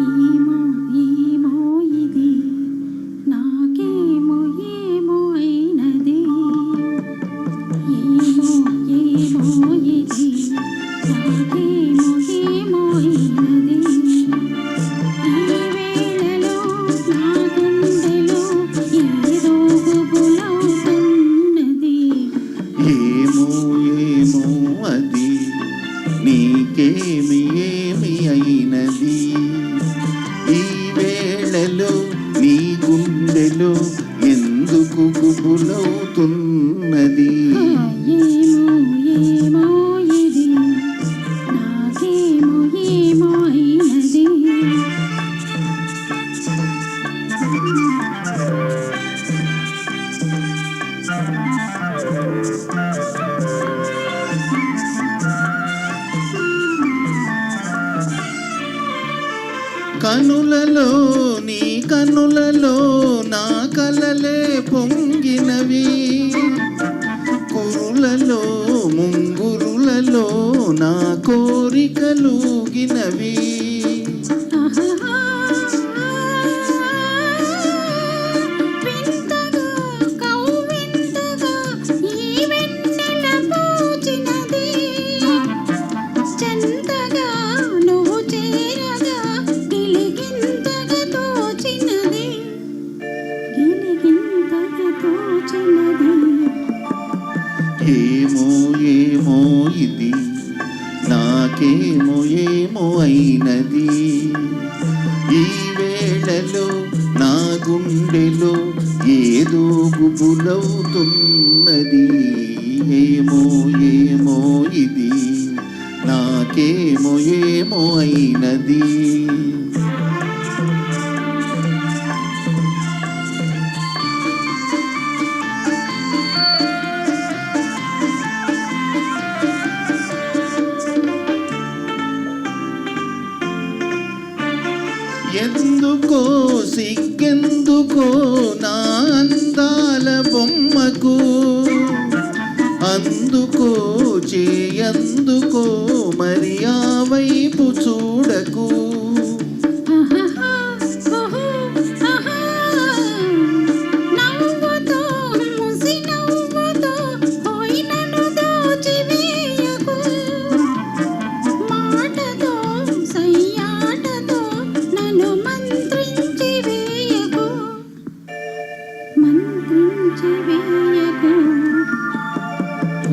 ఏమో ఏమో ఇది నాకేమో ఏమో అయినది ఏమో ఏమో ఇది నాకేమో ఏమో అయినది ఈ వేళలో నా గుండెలో ఏదో గుబులవుతున్నది ఏమో ఏమో అది నీకేమి ఏమి అయినది ఈ వేళలో నీ గుండెలో ఎందుకు గుబులవుతున్నది ఏమో ఏమో ఇది నాకేమో ఏమో అయినది కనులలో నీ కనులలో నా కలలే పొంగినవి కురులలో ముంగురులలో నా కోరికలుగినవి వింతగా కౌవింతగా ఈ వెన్నెల పూచినది చెంతగా నువ్వు చేరగా గిలిగింతగా తోచినది ఏమో ఏమో ఇది నాకేమో ఏమో అయినది ఈ వేళలో నా గుండెలో ఏదో గుబులవుతున్నది ఏమో ఏమో ఇది నాకేమో ఏమో అయినది ఎందుకో సిగ్గెందుకో నా అందాల బొమ్మకు అందుకో చేయందుకో మరి ఆ వైపు చూడకు నవ్వుతో ముసి నవ్వుతో పోయినను దోచివేయకు మాటతో సయ్యాటతో నన్ను మంత్రించి వేయకు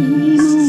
ఏమో